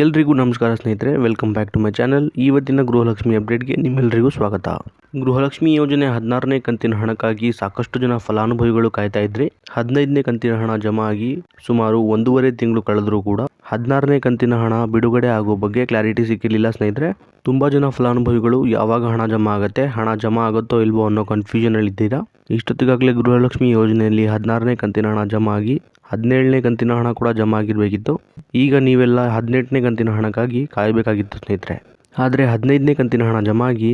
ಎಲ್ರಿಗೂ ನಮಸ್ಕಾರ ಸ್ನೇಹಿತರೆ, welcome back to my channel. ಇವತ್ತಿನ ಗೃಹಲಕ್ಷ್ಮಿ ಅಪ್ಡೇಟ್ಗೆ ನಿಮ್ಮೆಲ್ಲರಿಗೂ ಸ್ವಾಗತ. ಗೃಹಲಕ್ಷ್ಮಿ ಯೋಜನೆ 16ನೇ ಕಂತಿನ ಹಣಕ್ಕಾಗಿ ಸಾಕಷ್ಟು ಜನ ಫಲಾನುಭವಿಗಳು ಕಾಯ್ತಾ ಇದ್ರಿ. 15ನೇ ಕಂತಿನ ಹಣ ಜಮಾ ಆಗಿ ಸುಮಾರು 1.5 ತಿಂಗಳು ಕಳೆದರೂ ಕೂಡ 16ನೇ ಕಂತಿನ ಹಣ ಬಿಡುಗಡೆ ಆಗೋ ಬಗ್ಗೆ ಕ್ಲಾರಿಟಿ ಸಿಕ್ಕಿರಲಿಲ್ಲ ಸ್ನೇಹಿತರೆ. ತುಂಬಾ ಜನ ಫಲಾನುಭವಿಗಳು ಯಾವಾಗ ಹಣ ಜಮಾ ಆಗುತ್ತೆ, ಹಣ ಜಮಾ ಆಗುತ್ತೋ ಇಲ್ವೋ ಅನ್ನೋ ಕನ್ಫ್ಯೂಷನ್ ಅಲ್ಲಿದ್ದೀರಾ. ಇಷ್ಟೊತ್ತಿಗಾಗಲೇ ಗೃಹಲಕ್ಷ್ಮಿ ಯೋಜನೆಯಲ್ಲಿ 16ನೇ ಕಂತಿನ ಹಣ ಜಮಾ ಆಗಿ 17ನೇ ಕಂತಿನ ಹಣ ಕೂಡ ಜಮಾ ಆಗಿರಬೇಕಿತ್ತು. ಈಗ ನೀವೆಲ್ಲ 18ನೇ ಕಂತಿನ ಹಣಕ್ಕಾಗಿ ಕಾಯಬೇಕಾಗಿತ್ತು ಸ್ನೇಹಿತರೆ. ಆದರೆ 15ನೇ ಕಂತಿನ ಹಣ ಜಮಾ ಆಗಿ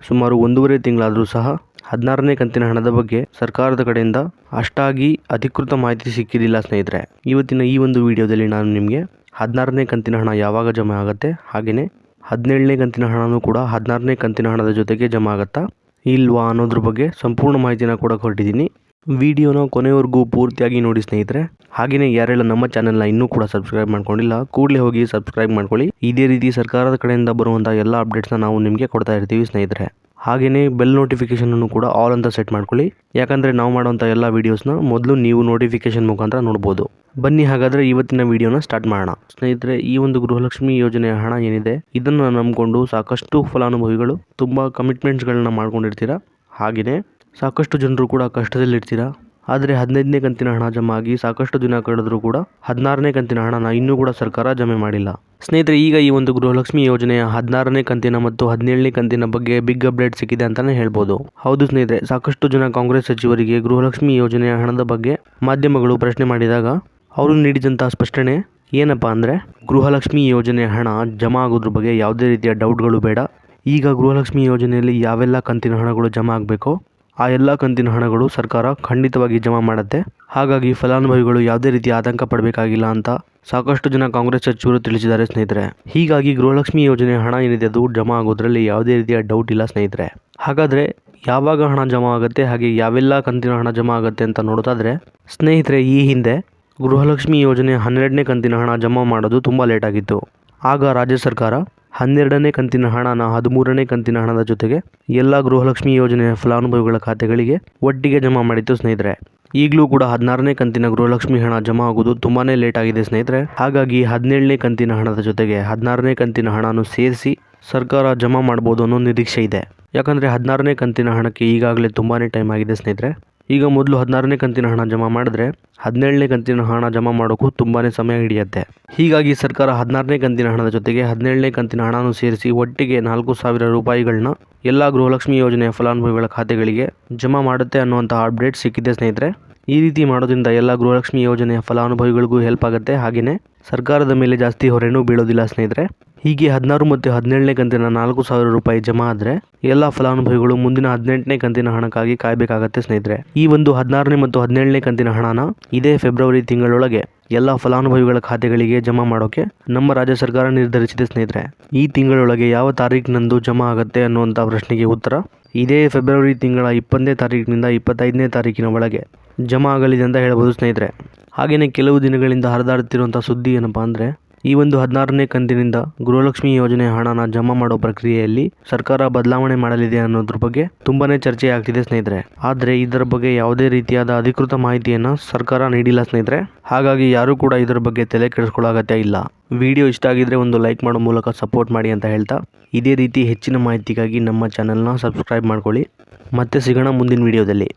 ಸುಮಾರು 1.5 ತಿಂಗಳಾದರೂ ಸಹ 16ನೇ ಕಂತಿನ ಹಣದ ಬಗ್ಗೆ ಸರ್ಕಾರದ ಕಡೆಯಿಂದ ಅಷ್ಟಾಗಿ ಅಧಿಕೃತ ಮಾಹಿತಿ ಸಿಕ್ಕಿರಲಿಲ್ಲ ಸ್ನೇಹಿತರೆ. ಇವತ್ತಿನ ಈ ಒಂದು ವಿಡಿಯೋದಲ್ಲಿ ನಾನು ನಿಮಗೆ 16ನೇ ಕಂತಿನ ಹಣ ಯಾವಾಗ ಜಮಾ ಆಗುತ್ತೆ, ಹಾಗೆಯೇ 17ನೇ ಕಂತಿನ ಹಣನೂ ಕೂಡ 16ನೇ ಕಂತಿನ ಹಣದ ಜೊತೆಗೆ ಜಮಾ ಆಗುತ್ತಾ ಇಲ್ವಾ ಅನ್ನೋದ್ರ ಬಗ್ಗೆ ಸಂಪೂರ್ಣ ಮಾಹಿತಿನ ಕೂಡ ಕೊಟ್ಟಿದ್ದೀನಿ. ವಿಡಿಯೋನ ಕೊನೆವರೆಗೂ ಪೂರ್ತಿಯಾಗಿ ನೋಡಿ ಸ್ನೇಹಿತರೆ. ಹಾಗೆಯೇ ಯಾರೆಲ್ಲ ನಮ್ಮ ಚಾನೆಲ್ನ ಇನ್ನೂ ಕೂಡ ಸಬ್ಸ್ಕ್ರೈಬ್ ಮಾಡ್ಕೊಂಡಿಲ್ಲ, ಕೂಡಲೇ ಹೋಗಿ ಸಬ್ಸ್ಕ್ರೈಬ್ ಮಾಡ್ಕೊಳ್ಳಿ. ಇದೇ ರೀತಿ ಸರ್ಕಾರದ ಕಡೆಯಿಂದ ಬರುವಂಥ ಎಲ್ಲ ಅಪ್ಡೇಟ್ಸ್ನ ನಾವು ನಿಮಗೆ ಕೊಡ್ತಾ ಇರ್ತೀವಿ ಸ್ನೇಹಿತರೆ. ಹಾಗೆಯೇ ಬೆಲ್ ನೋಟಿಫಿಕೇಷನನ್ನು ಕೂಡ ಆಲ್ ಅಂತ ಸೆಟ್ ಮಾಡ್ಕೊಳ್ಳಿ, ಯಾಕಂದರೆ ನಾವು ಮಾಡುವಂಥ ಎಲ್ಲ ವೀಡಿಯೋಸ್ನ ಮೊದಲು ನೀವು ನೋಟಿಫಿಕೇಷನ್ ಮುಖಾಂತರ ನೋಡ್ಬೋದು. ಬನ್ನಿ ಹಾಗಾದರೆ ಇವತ್ತಿನ ವಿಡಿಯೋನ ಸ್ಟಾರ್ಟ್ ಮಾಡೋಣ ಸ್ನೇಹಿತರೆ. ಈ ಒಂದು ಗೃಹಲಕ್ಷ್ಮಿ ಯೋಜನೆಯ ಹಣ ಏನಿದೆ, ಇದನ್ನು ನಂಬಿಕೊಂಡು ಸಾಕಷ್ಟು ಫಲಾನುಭವಿಗಳು ತುಂಬ ಕಮಿಟ್ಮೆಂಟ್ಸ್ಗಳನ್ನ ಮಾಡ್ಕೊಂಡಿರ್ತೀರಾ. ಹಾಗೆಯೇ ಸಾಕಷ್ಟು ಜನರು ಕೂಡ ಕಷ್ಟದಲ್ಲಿರ್ತೀರಾ. ಆದರೆ 15ನೇ ಕಂತಿನ ಹಣ ಜಮಾ ಆಗಿ ಸಾಕಷ್ಟು ದಿನ ಕಳೆದರೂ ಕೂಡ 16ನೇ ಕಂತಿನ ಹಣನ ಇನ್ನೂ ಕೂಡ ಸರ್ಕಾರ ಜಮೆ ಮಾಡಿಲ್ಲ ಸ್ನೇಹಿತರೆ. ಈಗ ಈ ಒಂದು ಗೃಹಲಕ್ಷ್ಮಿ ಯೋಜನೆಯ 16ನೇ ಕಂತಿನ ಮತ್ತು 17ನೇ ಕಂತಿನ ಬಗ್ಗೆ ಬಿಗ್ ಅಪ್ಡೇಟ್ ಸಿಕ್ಕಿದೆ ಅಂತಲೇ ಹೇಳ್ಬೋದು. ಹೌದು ಸ್ನೇಹಿತರೆ, ಸಾಕಷ್ಟು ಜನ ಕಾಂಗ್ರೆಸ್ ಸಚಿವರಿಗೆ ಗೃಹಲಕ್ಷ್ಮಿ ಯೋಜನೆಯ ಹಣದ ಬಗ್ಗೆ ಮಾಧ್ಯಮಗಳು ಪ್ರಶ್ನೆ ಮಾಡಿದಾಗ ಅವರು ನೀಡಿದಂಥ ಸ್ಪಷ್ಟನೆ ಏನಪ್ಪ ಅಂದರೆ, ಗೃಹಲಕ್ಷ್ಮಿ ಯೋಜನೆಯ ಹಣ ಜಮಾ ಆಗೋದ್ರ ಬಗ್ಗೆ ಯಾವುದೇ ರೀತಿಯ ಡೌಟ್ಗಳು ಬೇಡ. ಈಗ ಗೃಹಲಕ್ಷ್ಮಿ ಯೋಜನೆಯಲ್ಲಿ ಯಾವೆಲ್ಲ ಕಂತಿನ ಹಣಗಳು ಜಮಾ ಆಗಬೇಕೋ ಆ ಎಲ್ಲ ಕಂತಿನ ಹಣಗಳು ಸರ್ಕಾರ ಖಂಡಿತವಾಗಿ ಜಮಾ ಮಾಡುತ್ತೆ. ಹಾಗಾಗಿ ಫಲಾನುಭವಿಗಳು ಯಾವುದೇ ರೀತಿ ಆತಂಕ ಪಡಬೇಕಾಗಿಲ್ಲ ಅಂತ ಸಾಕಷ್ಟು ಜನ ಕಾಂಗ್ರೆಸ್ ಸಚಿವರು ತಿಳಿಸಿದ್ದಾರೆ ಸ್ನೇಹಿತರೆ. ಹೀಗಾಗಿ ಗೃಹಲಕ್ಷ್ಮಿ ಯೋಜನೆಯ ಹಣ ಏನಿದೆ ಅದು ಜಮಾ ಆಗೋದ್ರಲ್ಲಿ ಯಾವುದೇ ರೀತಿಯ ಡೌಟ್ ಇಲ್ಲ ಸ್ನೇಹಿತರೆ. ಹಾಗಾದರೆ ಯಾವಾಗ ಹಣ ಜಮಾ ಆಗುತ್ತೆ, ಹಾಗೆ ಯಾವೆಲ್ಲ ಕಂತಿನ ಹಣ ಜಮಾ ಆಗುತ್ತೆ ಅಂತ ನೋಡೋದಾದರೆ ಸ್ನೇಹಿತರೆ, ಈ ಹಿಂದೆ ಗೃಹಲಕ್ಷ್ಮಿ ಯೋಜನೆಯ 12ನೇ ಕಂತಿನ ಹಣ ಜಮಾ ಮಾಡೋದು ತುಂಬ ಲೇಟ್ ಆಗಿತ್ತು. ಆಗ ರಾಜ್ಯ ಸರ್ಕಾರ 12ನೇ ಕಂತಿನ ಹಣನ 13ನೇ ಕಂತಿನ ಹಣದ ಜೊತೆಗೆ ಎಲ್ಲ ಗೃಹಲಕ್ಷ್ಮಿ ಯೋಜನೆಯ ಫಲಾನುಭವಿಗಳ ಖಾತೆಗಳಿಗೆ ಒಟ್ಟಿಗೆ ಜಮಾ ಮಾಡಿತ್ತು ಸ್ನೇಹಿತರೆ. ಈಗಲೂ ಕೂಡ 16ನೇ ಕಂತಿನ ಗೃಹಲಕ್ಷ್ಮಿ ಹಣ ಜಮಾ ಆಗೋದು ತುಂಬಾ ಲೇಟ್ ಆಗಿದೆ ಸ್ನೇಹಿತರೆ. ಹಾಗಾಗಿ 17ನೇ ಕಂತಿನ ಹಣದ ಜೊತೆಗೆ 16ನೇ ಕಂತಿನ ಹಣನೂ ಸೇರಿಸಿ ಸರ್ಕಾರ ಜಮಾ ಮಾಡ್ಬೋದು ಅನ್ನೋ ನಿರೀಕ್ಷೆ ಇದೆ. ಯಾಕಂದರೆ 16ನೇ ಕಂತಿನ ಹಣಕ್ಕೆ ಈಗಾಗಲೇ ತುಂಬಾ ಟೈಮ್ ಆಗಿದೆ ಸ್ನೇಹಿತರೆ. ಈಗ ಮೊದಲು 16ನೇ ಕಂತಿನ ಹಣ ಜಮಾ ಮಾಡಿದ್ರೆ 17ನೇ ಕಂತಿನ ಹಣ ಜಮಾ ಮಾಡೋಕ್ಕೂ ತುಂಬಾ ಸಮಯ ಹಿಡಿಯುತ್ತೆ. ಹೀಗಾಗಿ ಸರ್ಕಾರ 16ನೇ ಕಂತಿನ ಹಣದ ಜೊತೆಗೆ 17ನೇ ಕಂತಿನ ಹಣನೂ ಸೇರಿಸಿ ಒಟ್ಟಿಗೆ 4,000 ರೂಪಾಯಿಗಳನ್ನ ಎಲ್ಲ ಗೃಹಲಕ್ಷ್ಮಿ ಯೋಜನೆಯ ಫಲಾನುಭವಿಗಳ ಖಾತೆಗಳಿಗೆ ಜಮಾ ಮಾಡುತ್ತೆ ಅನ್ನುವಂಥ ಅಪ್ಡೇಟ್ ಸಿಕ್ಕಿದೆ ಸ್ನೇಹಿತರೆ. ಈ ರೀತಿ ಮಾಡೋದ್ರಿಂದ ಎಲ್ಲ ಗೃಹಲಕ್ಷ್ಮಿ ಯೋಜನೆಯ ಫಲಾನುಭವಿಗಳಿಗೂ ಹೆಲ್ಪ್ ಆಗುತ್ತೆ. ಹಾಗೆಯೇ ಸರ್ಕಾರದ ಮೇಲೆ ಜಾಸ್ತಿ ಹೊರೆನೂ ಬೀಳೋದಿಲ್ಲ ಸ್ನೇಹಿತರೆ. ಹೀಗೆ 16 ಮತ್ತು 17ನೇ ಕಂತಿನ 4,000 ರೂಪಾಯಿ ಜಮಾ ಆದರೆ ಎಲ್ಲ ಫಲಾನುಭವಿಗಳು ಮುಂದಿನ 18ನೇ ಕಂತಿನ ಹಣಕ್ಕಾಗಿ ಕಾಯಬೇಕಾಗತ್ತೆ ಸ್ನೇಹಿತರೆ. ಈ ಒಂದು 16ನೇ ಮತ್ತು 17ನೇ ಕಂತಿನ ಹಣನ ಇದೇ ಫೆಬ್ರವರಿ ತಿಂಗಳೊಳಗೆ ಎಲ್ಲ ಫಲಾನುಭವಿಗಳ ಖಾತೆಗಳಿಗೆ ಜಮಾ ಮಾಡೋಕೆ ನಮ್ಮ ರಾಜ್ಯ ಸರ್ಕಾರ ನಿರ್ಧರಿಸಿದೆ ಸ್ನೇಹಿತರೆ. ಈ ತಿಂಗಳೊಳಗೆ ಯಾವ ತಾರೀಕಿನಂದು ಜಮಾ ಆಗುತ್ತೆ ಅನ್ನುವಂಥ ಪ್ರಶ್ನೆಗೆ ಉತ್ತರ ಇದೇ ಫೆಬ್ರವರಿ ತಿಂಗಳ 20ನೇ ತಾರೀಕಿನಿಂದ 25ನೇ ತಾರೀಕಿನ ಒಳಗೆ ಜಮಾ ಆಗಲಿದೆ ಅಂತ ಹೇಳ್ಬೋದು ಸ್ನೇಹಿತರೆ. ಹಾಗೆಯೇ ಕೆಲವು ದಿನಗಳಿಂದ ಹರಿದಾಡುತ್ತಿರುವಂಥ ಸುದ್ದಿ ಏನಪ್ಪ ಅಂದರೆ, ಈ ಒಂದು 16ನೇ ಕಂತಿನಿಂದ ಗೃಹಲಕ್ಷ್ಮಿ ಯೋಜನೆಯ ಹಣನ ಜಮಾ ಮಾಡೋ ಪ್ರಕ್ರಿಯೆಯಲ್ಲಿ ಸರ್ಕಾರ ಬದಲಾವಣೆ ಮಾಡಲಿದೆ ಅನ್ನೋದ್ರ ಬಗ್ಗೆ ತುಂಬಾನೇ ಚರ್ಚೆ ಆಗ್ತಿದೆ ಸ್ನೇಹಿತರೆ. ಆದರೆ ಇದರ ಬಗ್ಗೆ ಯಾವುದೇ ರೀತಿಯಾದ ಅಧಿಕೃತ ಮಾಹಿತಿಯನ್ನು ಸರ್ಕಾರ ನೀಡಿಲ್ಲ ಸ್ನೇಹಿತರೆ. ಹಾಗಾಗಿ ಯಾರೂ ಕೂಡ ಇದರ ಬಗ್ಗೆ ತಲೆ ಕೆಡಿಸ್ಕೊಳ್ಳೋ ಅಗತ್ಯ ಇಲ್ಲ. ವಿಡಿಯೋ ಇಷ್ಟ ಆಗಿದ್ರೆ ಒಂದು ಲೈಕ್ ಮಾಡೋ ಮೂಲಕ ಸಪೋರ್ಟ್ ಮಾಡಿ ಅಂತ ಹೇಳ್ತಾ, ಇದೇ ರೀತಿ ಹೆಚ್ಚಿನ ಮಾಹಿತಿಗಾಗಿ ನಮ್ಮ ಚಾನೆಲ್ನ ಸಬ್ಸ್ಕ್ರೈಬ್ ಮಾಡ್ಕೊಳ್ಳಿ. ಮತ್ತೆ ಸಿಗೋಣ ಮುಂದಿನ ವಿಡಿಯೋದಲ್ಲಿ.